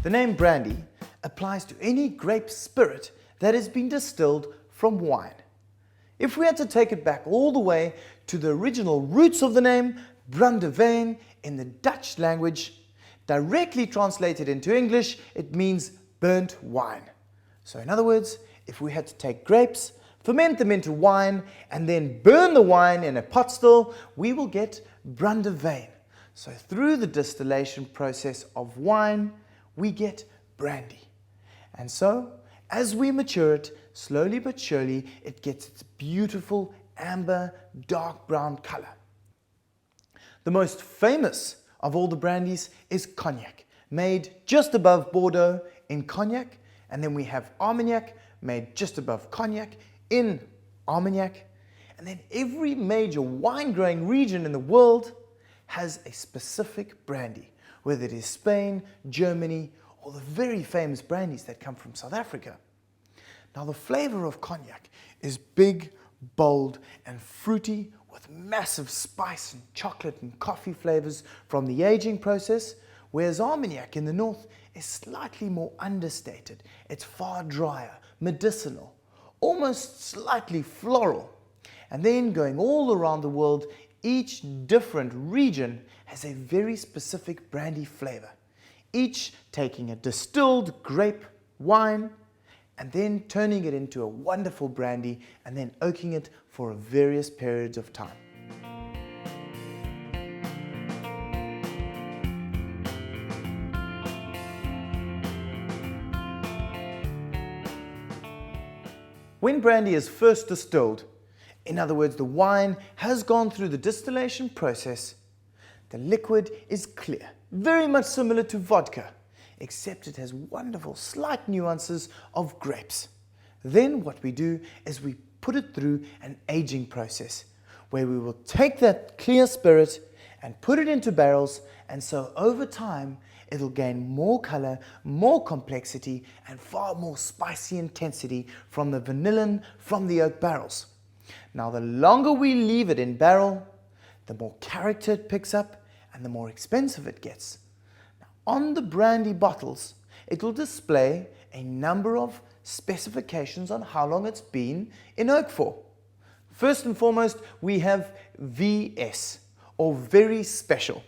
The name brandy applies to any grape spirit that has been distilled from wine. If we had to take it back all the way to the original roots of the name, brandewijn in the Dutch language, directly translated into English, it means burnt wine. So in other words, if we had to take grapes, ferment them into wine, and then burn the wine in a pot still, we will get brandewijn. So through the distillation process of wine, we get brandy. And so, as we mature it, slowly but surely, it gets its beautiful amber, dark brown color. The most famous of all the brandies is cognac, made just above Bordeaux in Cognac, and then we have Armagnac, made just above Cognac in Armagnac, and then every major wine-growing region in the world has a specific brandy, whether it is Spain, Germany, or the very famous brandies that come from South Africa. Now the flavor of cognac is big, bold, and fruity with massive spice and chocolate and coffee flavors from the aging process, whereas Armagnac in the north is slightly more understated. It's far drier, medicinal, almost slightly floral. And then going all around the world, each different region has a very specific brandy flavor, each taking a distilled grape wine and then turning it into a wonderful brandy and then oaking it for various periods of time. When brandy is first distilled, in other words, the wine has gone through the distillation process, the liquid is clear, very much similar to vodka, except it has wonderful slight nuances of grapes. Then what we do is we put it through an aging process, where we will take that clear spirit and put it into barrels, and so over time it'll gain more color, more complexity, and far more spicy intensity from the vanillin from the oak barrels. Now the longer we leave it in barrel, the more character it picks up and the more expensive it gets. Now, on the brandy bottles, it will display a number of specifications on how long it's been in oak for. First and foremost, we have VS, or very special.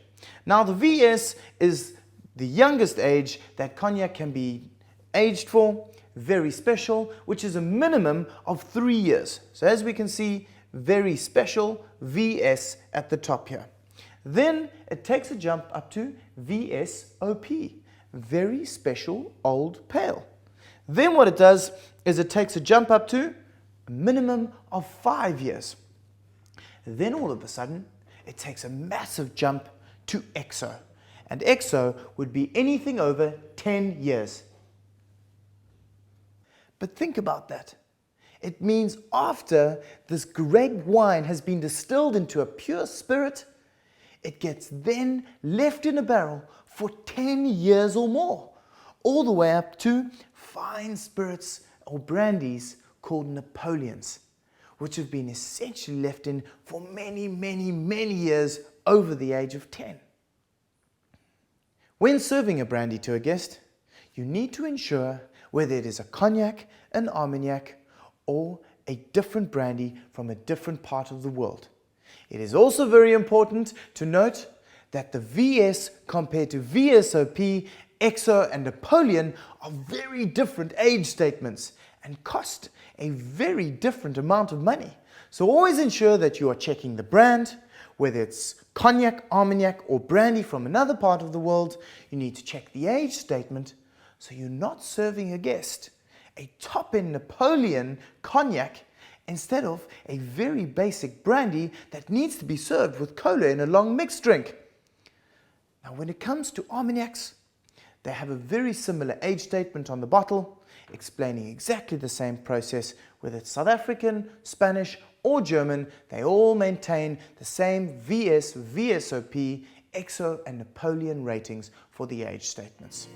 Now the VS is the youngest age that cognac can be aged for, very special, which is a minimum of 3 years. So as we can see, very special, VS at the top here. Then it takes a jump up to VSOP, very special old pale. Then what it does is it takes a jump up to a minimum of 5 years. Then all of a sudden, it takes a massive jump to XO. And XO would be anything over 10 years. But think about that. It means after this grape wine has been distilled into a pure spirit, it gets then left in a barrel for 10 years or more, all the way up to fine spirits or brandies called Napoleons, which have been essentially left in for many, many, many years over the age of 10. When serving a brandy to a guest, you need to ensure whether it is a cognac, an Armagnac, or a different brandy from a different part of the world. It is also very important to note that the VS compared to VSOP, XO, and Napoleon are very different age statements and cost a very different amount of money. So always ensure that you are checking the brand, whether it's cognac, Armagnac, or brandy from another part of the world. You need to check the age statement so you're not serving a guest a top-end Napoleon cognac instead of a very basic brandy that needs to be served with cola in a long mixed drink. Now when it comes to Armagnacs, they have a very similar age statement on the bottle, explaining exactly the same process. Whether it's South African, Spanish, or German, they all maintain the same VS, VSOP, XO, and Napoleon ratings for the age statements.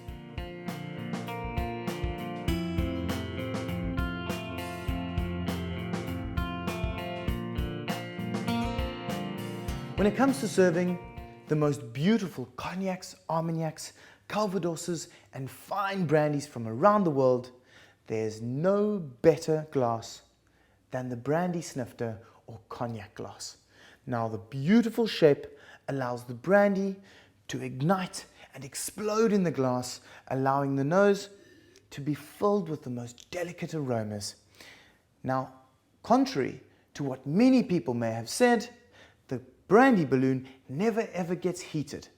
When it comes to serving, the most beautiful cognacs, Armagnacs, Calvadoses, and fine brandies from around the world, there's no better glass than the brandy snifter or cognac glass. Now, the beautiful shape allows the brandy to ignite and explode in the glass, allowing the nose to be filled with the most delicate aromas. Now, contrary to what many people may have said, the brandy balloon never ever gets heated,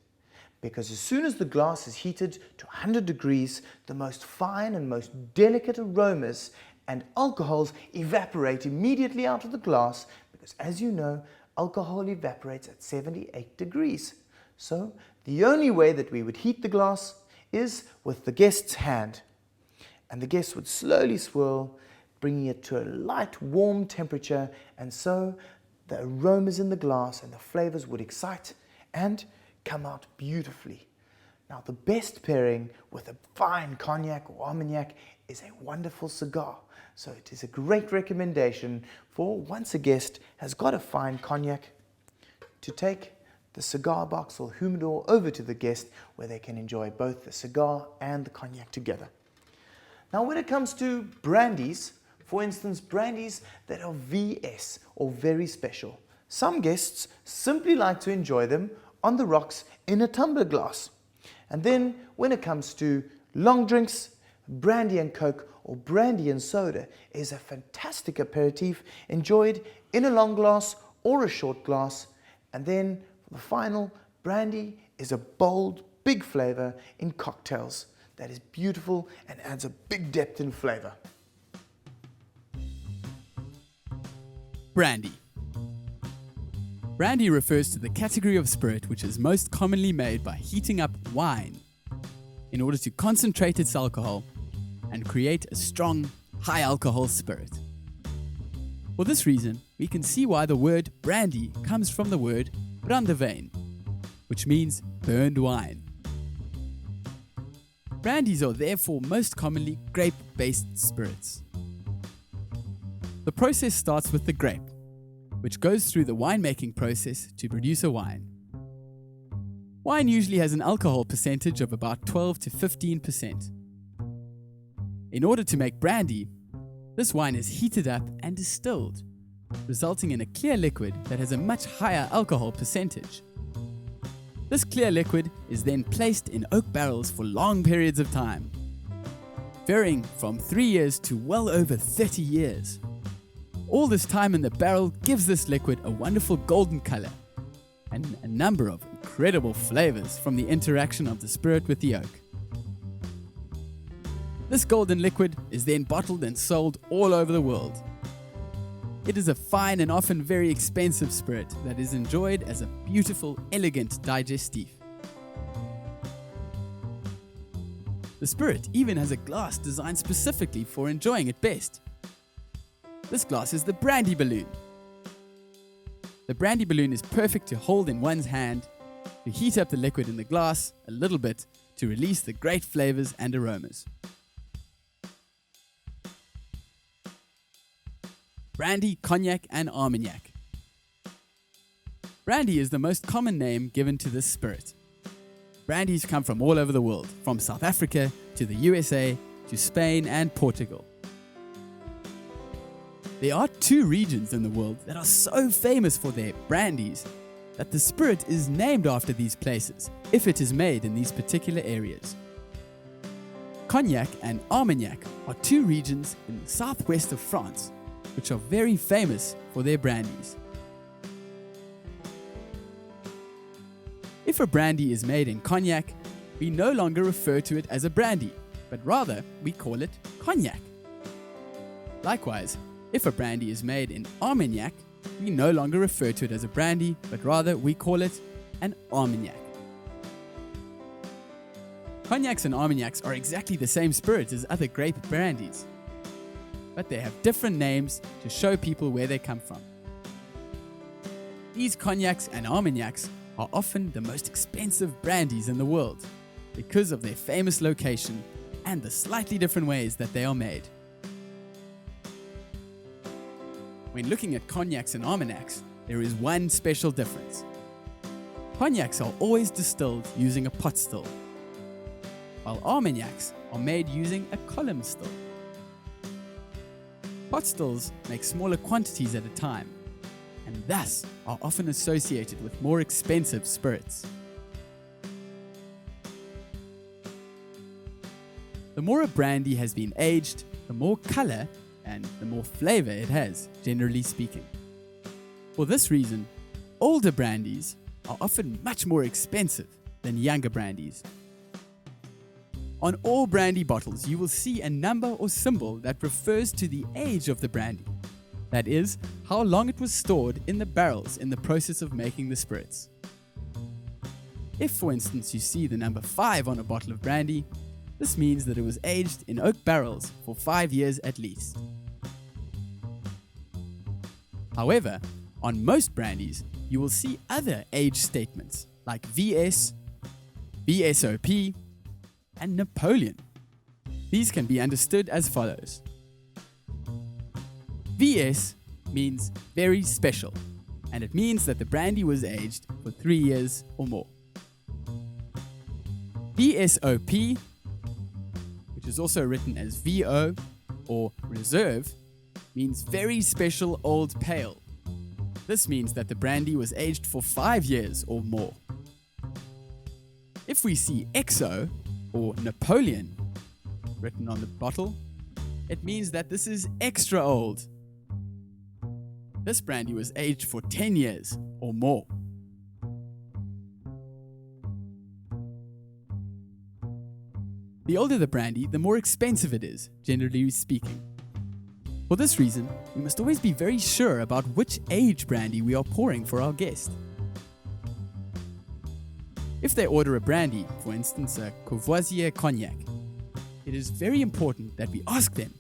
because as soon as the glass is heated to 100 degrees, the most fine and most delicate aromas and alcohols evaporate immediately out of the glass, because as you know, alcohol evaporates at 78 degrees. So the only way that we would heat the glass is with the guest's hand. And the guest would slowly swirl, bringing it to a light warm temperature, and so the aromas in the glass and the flavors would excite and come out beautifully. Now, the best pairing with a fine cognac or armagnac is a wonderful cigar. So it is a great recommendation for once a guest has got a fine cognac to take the cigar box or humidor over to the guest, where they can enjoy both the cigar and the cognac together. Now, when it comes to brandies, for instance, brandies that are VS or very special, some guests simply like to enjoy them on the rocks in a tumbler glass. And then when it comes to long drinks, brandy and coke or brandy and soda is a fantastic aperitif enjoyed in a long glass or a short glass. And then for the final, brandy is a bold, big flavor in cocktails that is beautiful and adds a big depth in flavor. Brandy. Brandy refers to the category of spirit which is most commonly made by heating up wine in order to concentrate its alcohol and create a strong, high alcohol spirit. For this reason, we can see why the word brandy comes from the word brandewijn, which means burned wine. Brandies are therefore most commonly grape-based spirits. The process starts with the grape, which goes through the winemaking process to produce a wine. Wine usually has an alcohol percentage of about 12 to 15%. In order to make brandy, this wine is heated up and distilled, resulting in a clear liquid that has a much higher alcohol percentage. This clear liquid is then placed in oak barrels for long periods of time, varying from 3 years to well over 30 years. All this time in the barrel gives this liquid a wonderful golden color and a number of incredible flavors from the interaction of the spirit with the oak. This golden liquid is then bottled and sold all over the world. It is a fine and often very expensive spirit that is enjoyed as a beautiful, elegant digestif. The spirit even has a glass designed specifically for enjoying it best. This glass is the brandy balloon. The brandy balloon is perfect to hold in one's hand, to heat up the liquid in the glass a little bit to release the great flavors and aromas. Brandy, cognac, and armagnac. Brandy is the most common name given to this spirit. Brandies come from all over the world, from South Africa to the USA to Spain and Portugal. There are 2 regions in the world that are so famous for their brandies that the spirit is named after these places if it is made in these particular areas. Cognac and Armagnac are 2 regions in the southwest of France which are very famous for their brandies. If a brandy is made in cognac, we no longer refer to it as a brandy, but rather we call it cognac. Likewise, if a brandy is made in Armagnac, we no longer refer to it as a brandy, but rather we call it an Armagnac. Cognacs and Armagnacs are exactly the same spirit as other grape brandies, but they have different names to show people where they come from. These cognacs and Armagnacs are often the most expensive brandies in the world because of their famous location and the slightly different ways that they are made. When looking at cognacs and Armagnacs, there is one special difference. Cognacs are always distilled using a pot still, while Armagnacs are made using a column still. Pot stills make smaller quantities at a time, and thus are often associated with more expensive spirits. The more a brandy has been aged, the more color and the more flavor it has, generally speaking. For this reason, older brandies are often much more expensive than younger brandies. On all brandy bottles, you will see a number or symbol that refers to the age of the brandy. That is, how long it was stored in the barrels in the process of making the spirits. If, for instance, you see the number 5 on a bottle of brandy, this means that it was aged in oak barrels for 5 years at least. However, on most brandies, you will see other age statements like VS, VSOP, and Napoleon. These can be understood as follows. VS means very special, and it means that the brandy was aged for 3 years or more. VSOP, which is also written as VO or reserve, means very special old pale. This means that the brandy was aged for 5 years or more. If we see XO or Napoleon written on the bottle, it means that this is extra old. This brandy was aged for 10 years or more. The older the brandy, the more expensive it is, generally speaking. For this reason, we must always be very sure about which age brandy we are pouring for our guest. If they order a brandy, for instance a Courvoisier cognac, it is very important that we ask them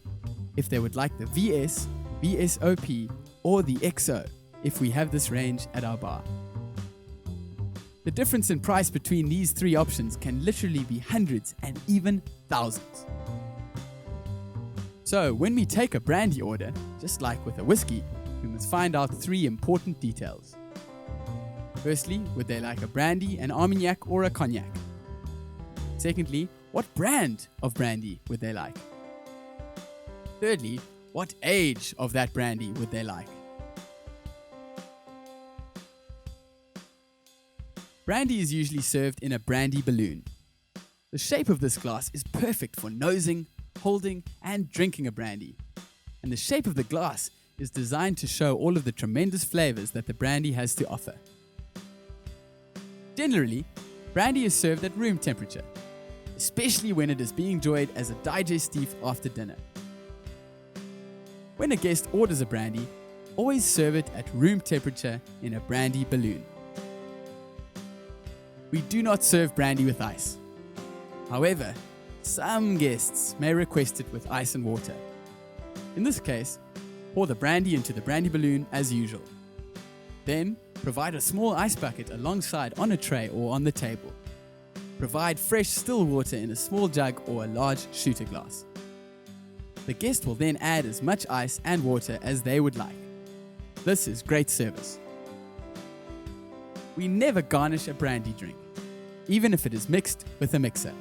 if they would like the VS, VSOP, or the XO if we have this range at our bar. The difference in price between these 3 options can literally be hundreds and even thousands. So when we take a brandy order, just like with a whiskey, we must find out 3 important details. Firstly, would they like a brandy, an Armagnac, or a cognac? Secondly, what brand of brandy would they like? Thirdly, what age of that brandy would they like? Brandy is usually served in a brandy balloon. The shape of this glass is perfect for nosing, holding, and drinking a brandy. And the shape of the glass is designed to show all of the tremendous flavors that the brandy has to offer. Generally, brandy is served at room temperature, especially when it is being enjoyed as a digestif after dinner. When a guest orders a brandy, always serve it at room temperature in a brandy balloon. We do not serve brandy with ice. However, some guests may request it with ice and water. In this case, pour the brandy into the brandy balloon as usual. Then, provide a small ice bucket alongside on a tray or on the table. Provide fresh still water in a small jug or a large shooter glass. The guest will then add as much ice and water as they would like. This is great service. We never garnish a brandy drink, even if it is mixed with a mixer.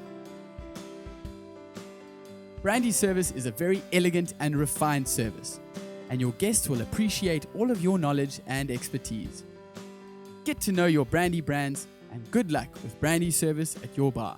Brandy service is a very elegant and refined service, and your guests will appreciate all of your knowledge and expertise. Get to know your brandy brands, and good luck with brandy service at your bar.